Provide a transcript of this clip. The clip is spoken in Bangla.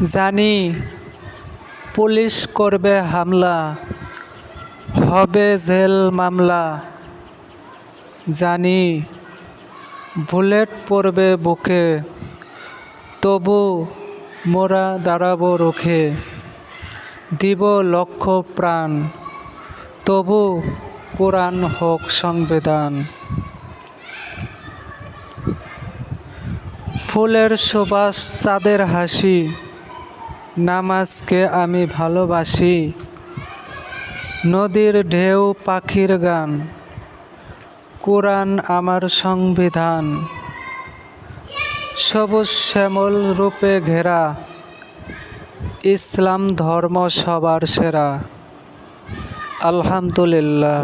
জানি পুলিশ করবে হামলা, হবে জেল মামলা। জানি বুলেট পড়বে বুকে, তবু মোরা দাঁড়াবো রুখে। দিব লক্ষ প্রাণ, তবু কোরআন হোক সংবিধান। ফুলের সুবাস চাঁদের হাসি, নামাজকে আমি ভালোবাসি। নদীর ঢেউ পাখির গান, কোরআন আমার সংবিধান। সবুজ শ্যামল রূপে ঘেরা, ইসলাম ধর্ম সবার সেরা। আলহামদুলিল্লাহ।